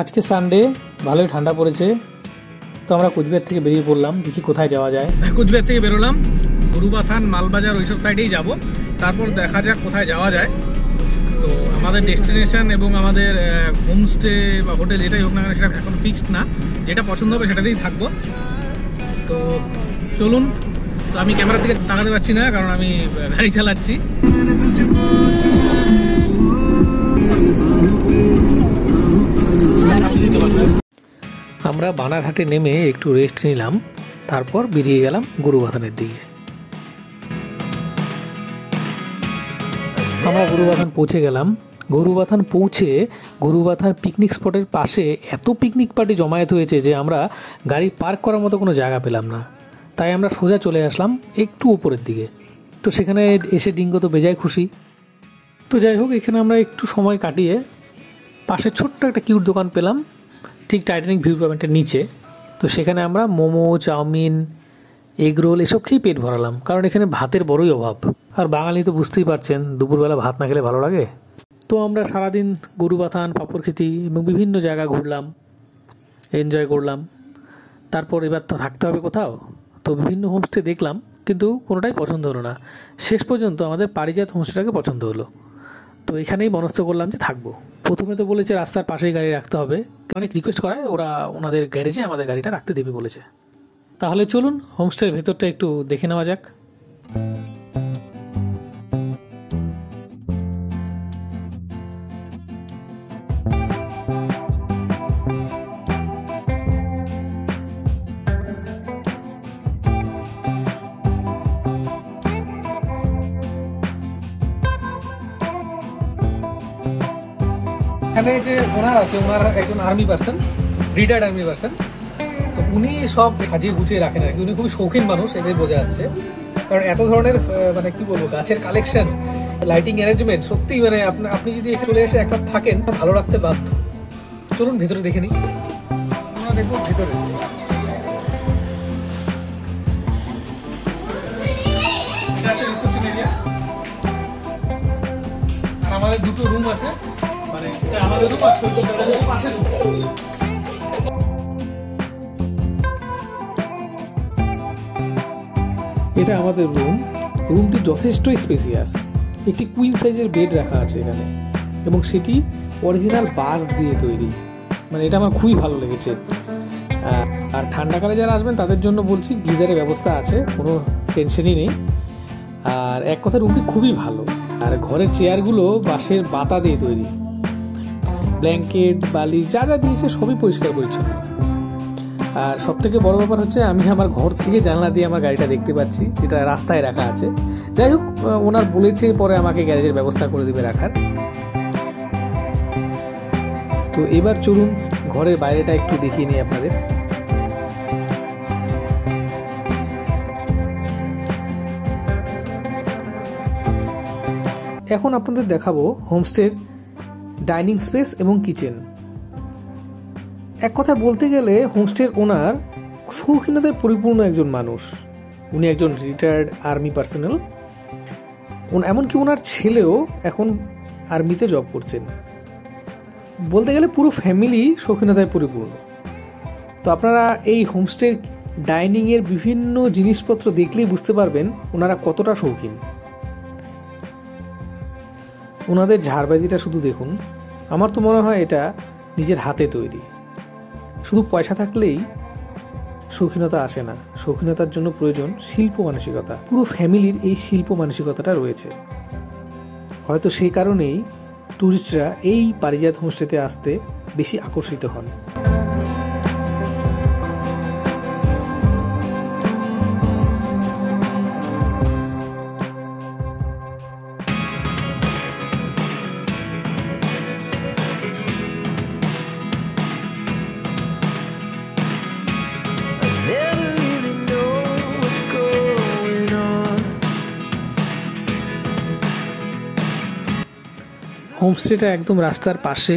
আজকে সানডে, ভালোই ঠান্ডা পড়েছে। তো আমরা কুচবিহার থেকে বেরিয়ে পড়লাম, দেখি কোথায় যাওয়া যায়। কুচবিহার থেকে বেরোলাম, গুরুবাথান, মালবাজার ওইসব সাইডেই যাব। তারপর দেখা যাক কোথায় যাওয়া যায়। তো আমাদের ডেস্টিনেশন এবং আমাদের হোমস্টে বা হোটেল যেটাই হোক না কেন সেটা এখন ফিক্সড না, যেটা পছন্দ হবে সেটাতেই থাকবো। তো চলুন। তো আমি ক্যামেরার দিকে তাকাতে পারছি না কারণ আমি গাড়ি চালাচ্ছি। আমরা বানারহাটে নেমে একটু রেস্ট নিলাম, তারপর বেরিয়ে গেলাম গুরুবাথানের দিকে। আমরা গুরুবাথান পৌঁছে গেলাম। গুরুবাথান পৌঁছে গুরুবাথান পিকনিক স্পটের পাশে এত পিকনিক পার্টি জমায়েত হয়েছে যে আমরা গাড়ি পার্ক করার মতো কোনো জায়গা পেলাম না। তাই আমরা সোজা চলে আসলাম একটু উপরের দিকে। তো সেখানে এসে ডিঙ্গো তো বেজায় খুশি। তো যাই হোক, এখানে আমরা একটু সময় কাটিয়ে পাশে ছোট্ট একটা কিউট দোকান পেলাম, ঠিক টাইটানিক ভিউ পয়েন্টের নিচে। তো সেখানে আমরা মোমো, চাউমিন, এগ রোল এসব খেয়েই পেট ভরালাম, কারণ এখানে ভাতের বড়ই অভাব। আর বাঙালি তো বুঝতেই পারছেন, দুপুরবেলা ভাত না খেলে ভালো লাগে। তো আমরা সারাদিন গুরুবাথান, পাপড়খেতি এবং বিভিন্ন জায়গা ঘুরলাম, এনজয় করলাম। তারপর এবার তো থাকতে হবে কোথাও। তো বিভিন্ন হোমস্টে দেখলাম, কিন্তু কোনোটাই পছন্দ হলো না। শেষ পর্যন্ত আমাদের পারিজাত হোমস্টেটাকে পছন্দ হলো। তো এখানেই মনস্থ করলাম যে থাকবো। প্রথমে তো বলেছে রাস্তার পাশেই গাড়ি রাখতে হবে, অনেক রিকোয়েস্ট করায় ওরা ওনাদের গ্যারেজে আমাদের গাড়িটা রাখতে দেবে বলেছে। তাহলে চলুন হোমস্টের ভেতরটা একটু দেখে নেওয়া যাক। এখানে যে ওনার আছে, ওনার একজন army person, retired army person. তো উনি সব সাজিয়ে গুছিয়ে রাখেন আর কি। উনি খুবই শৌখিন মানুষ, এটাই বোঝা যাচ্ছে। কারণ এত ধরনের মানে কি বলবো, গাছের কালেকশন, লাইটিং অ্যারেঞ্জমেন্ট, সত্যিই মানে আপনি যদি চলে এসে একবার থাকেন ভালো রাখতে বাধ্য। চলুন ভেতরে দেখে নিই। আমরা দেখবো ভেতরে। এটা একটা রিসেপশন এরিয়া, আর আমাদের দুটো রুম আছে। মানে এটা আমাদের রুম আর সৈকতের পাশে রুম। এটা আমাদের রুম। রুমটি যথেষ্টই স্পেসিয়াস। একটি কুইন সাইজের বেড রাখা আছে এখানে, এবং সেটি অরিজিনাল বাঁশ দিয়ে তৈরি। মানে এটা আমার খুবই ভালো লেগেছে। আর ঠান্ডাকালে যারা আসবেন তাদের জন্য বলছি, গিজারের ব্যবস্থা আছে, কোনো টেনশনই নেই। আর এক কথা রুমটি খুবই ভালো। আর ঘরের চেয়ারগুলো বাঁশের বাতা দিয়ে তৈরি। ব্ল্যাঙ্কেট, বালিশ যা যা দিয়েছে সবই পরিষ্কার পরিচ্ছন্ন। আর সব থেকে বড় ব্যাপার হচ্ছে, আমি আমার ঘর থেকে জানলা দিয়ে আমার গাড়িটা দেখতে পাচ্ছি, যেটা রাস্তায় রাখা আছে। যাই হোক, ওনার বলেছে পরে আমাকে গ্যারেজের ব্যবস্থা করে দেবে রাখার। তো এবার চলুন ঘরের বাইরেটা একটু দেখিয়ে নিই আপনাদের। এখন আপনাদের দেখাবো হোমস্টের ডাইনিং স্পেস এবং কিচেন। এক কথা বলতে গেলে হোমস্টের ওনার শৌখিনতায় পরিপূর্ণ একজন মানুষ। উনি একজন রিটায়ার্ড আর্মি পার্সোনাল। এমনকি ওনার ছেলেও এখন আর্মিতে জব করছেন। বলতে গেলে পুরো ফ্যামিলি শৌখিনতায় পরিপূর্ণ। তো আপনারা এই হোমস্টের ডাইনিংয়ের বিভিন্ন জিনিসপত্র দেখলেই বুঝতে পারবেন ওনারা কতটা শৌখিন। ওনাদের ঝাড়বাতিটা শুধু দেখুন। আমার তো মনে হয় এটা নিজের হাতে তৈরি। শুধু পয়সা থাকলেই শৌখিনতা আসে না, শৌখিনতার জন্য প্রয়োজন শিল্প মানসিকতা। পুরো ফ্যামিলির এই শিল্প মানসিকতাটা রয়েছে। হয়তো সেই কারণেই ট্যুরিস্টরা এই পারিজাত হোমস্টেতে আসতে বেশি আকর্ষিত হন। হোমস্টেটা একদম রাস্তার পাশে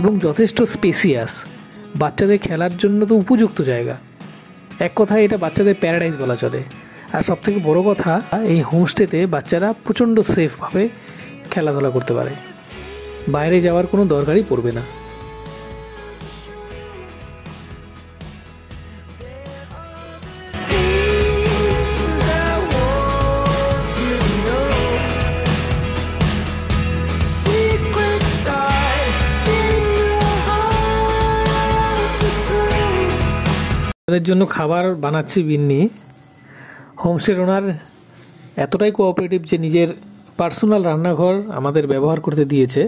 এবং যথেষ্ট স্পেসিয়াস। বাচ্চাদের খেলার জন্য তো উপযুক্ত জায়গা। এক কথায় এটা বাচ্চাদের প্যারাডাইস বলা চলে। আর সবথেকে বড় কথা, এই হোমস্টেতে বাচ্চারা প্রচণ্ড সেফভাবে খেলাধুলা করতে পারে, বাইরে যাওয়ার কোনো দরকারই পড়বে না। তাদের জন্য খাবার বানাচ্ছি বিন্নি। হোমস্টের ওনার এতটাই কোঅপারেটিভ যে নিজের পার্সোনাল রান্নাঘর আমাদের ব্যবহার করতে দিয়েছে।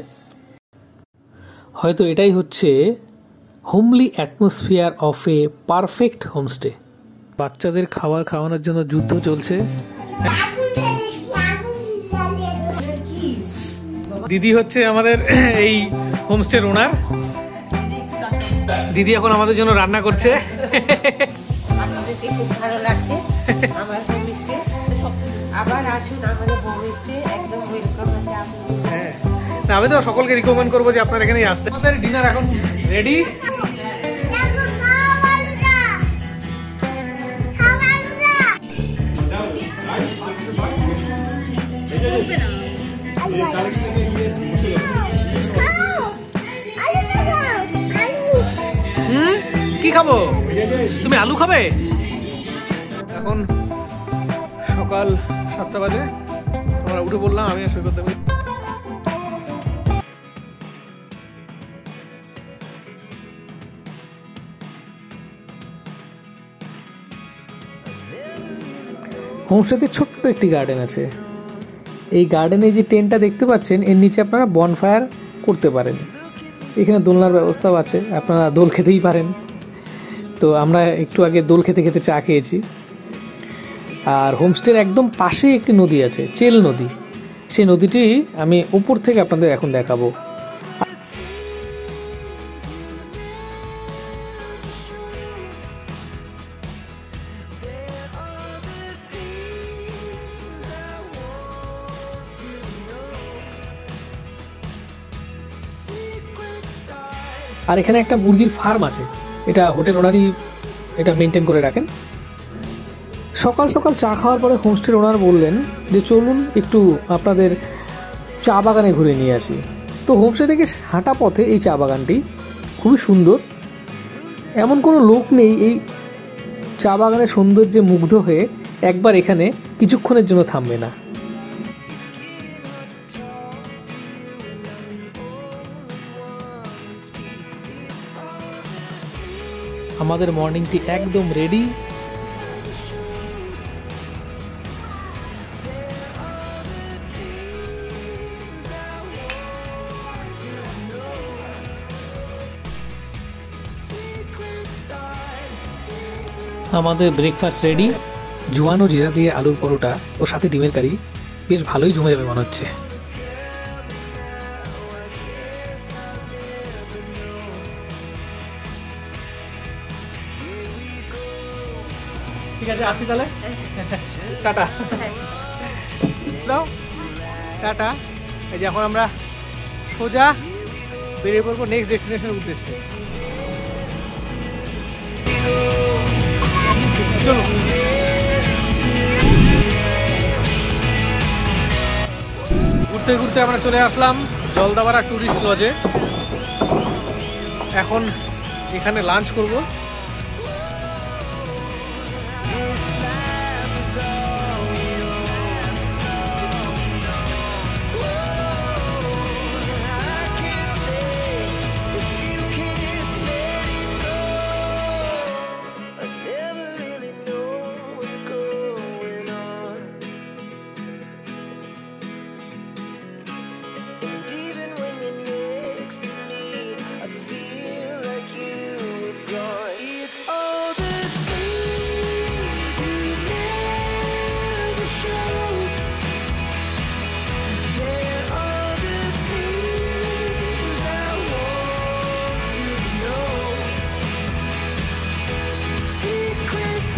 হয়তো এটাই হচ্ছে homely atmosphere of A perfect homestay. বাচ্চাদের খাবার খাওয়ানোর জন্য যুদ্ধ চলছে। দিদি হচ্ছে আমাদের এই হোমস্টের ওনার। দিদি এখন আমাদের জন্য রান্না করছে। খুব ভালো লাগছে আমার হোমস্টে। আবার আসুন আমাদের হোমস্টে, একদম ওয়েলকাম আছে আপনি। হ্যাঁ, আমি তো সকলকে রিকমেন্ড করবো যে আপনারা এখানেই আসতে। আমাদের ডিনার এখন রেডি। কি খাবো? তুমি আলু খাবে? এখন সকাল 7টা বাজে, আমরা উঠে পড়লাম। আমি আর সৈকত দেব। হোমস্টেতে ছোট্ট একটি গার্ডেন আছে। এই গার্ডেনে যে টেন্টটা দেখতে পাচ্ছেন, এর নিচে আপনারা বনফায়ার করতে পারেন। এখানে দোলনার ব্যবস্থাও আছে, আপনারা দোল খেতেই পারেন। তো আমরা একটু আগে দোল খেতে খেতে চা খেয়েছি। আর হোমস্টের একদম পাশে একটি নদী আছে, চেল নদী। সেই নদীটি আমি উপর থেকে আপনাদের এখন দেখাবো। আর এখানে একটা মুরগির ফার্ম আছে, এটা হোটেল ওনারই এটা মেনটেন করে রাখেন। সকাল সকাল চা খাওয়ার পরে হোমস্টের ওনার বললেন যে চলুন একটু আপনাদের চা বাগানে ঘুরে নিয়ে আসি। তো হোমস্টে থেকে হাঁটা পথে এই চা বাগানটি খুবই সুন্দর। এমন কোনো লোক নেই এই চা বাগানের সৌন্দর্যে মুগ্ধ হয়ে একবার এখানে কিছুক্ষণের জন্য থামবে না। আমাদের মর্নিংটি একদম রেডি। আমাদের ব্রেকফাস্ট রেডি। জোয়ানো জিরা দিয়ে আলুর পরোটা ও সাথে ডিমের কারি, বেশ ভালোই জমে যাবে মনে হচ্ছে। ঠিক আছে, আসি তাহলে। টাটা দাও, টাটা। এই যে এখন আমরা সোজা বেরিয়ে পড়বো নেক্সট ডেস্টিনেশনের উদ্দেশ্যে। ঘুরতে ঘুরতে আমরা চলে আসলাম জলদাপাড়া টুরিস্ট লজে। এখন এখানে লাঞ্চ করব।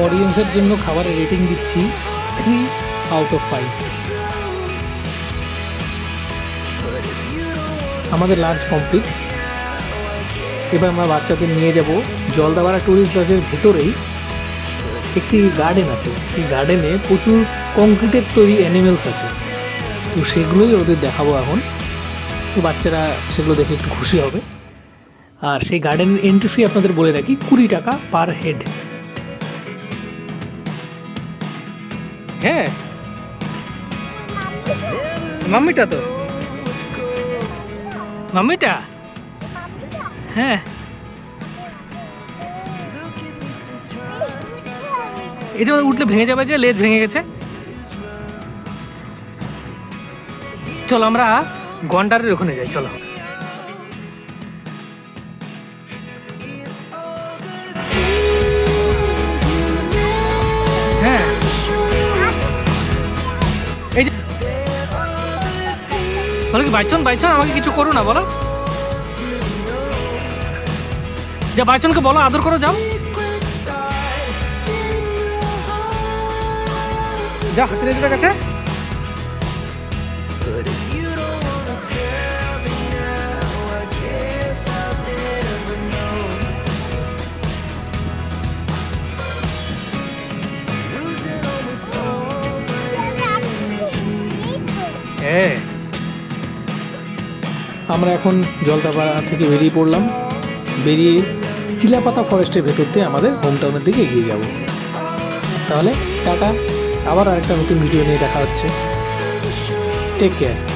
অডিয়েন্সের জন্য খাবারের রেটিং দিচ্ছি 3/5। আমাদের লাঞ্চ কমপ্লিট। এবার আমরা বাচ্চাদের নিয়ে যাব জলদাপাড়া টুরিস্ট লজের ভেতরেই একটি গার্ডেন আছে। এই গার্ডেনে প্রচুর কংক্রিটের তৈরি অ্যানিমেলস আছে, তো সেগুলোই ওদের দেখাবো এখন। তো বাচ্চারা সেগুলো দেখে একটু খুশি হবে। আর সেই গার্ডেনের এন্ট্রি ফি আপনাদের বলে রাখি 20 টাকা পার হেড। হ্যাঁ, মাম্মিটা তো মাম্মিটা হ্যাঁ এটা উঠলে ভেঙে যাবে, যে লেজ ভেঙে গেছে। চলো আমরা গন্ডারের ওখানে যাই, চলো। হ্যাঁ, এই যে বলো কি বাইচন, বাইচন আমাকে কিছু করো না, বলো যে বাইচনকে বলো আদর করো, যাও যা হাতির কাছে। আমরা এখন জলদাপাড়া থেকে বেরিয়ে পড়লাম, বেরিয়ে চিলাপাতা ফরেস্টের ভেতর দিয়ে আমাদের হোম টাউনের দিকে এগিয়ে যাব। তাহলে টাটা, আবার আরেকটা নতুন ভিডিও নিয়ে দেখা হচ্ছে। Take care.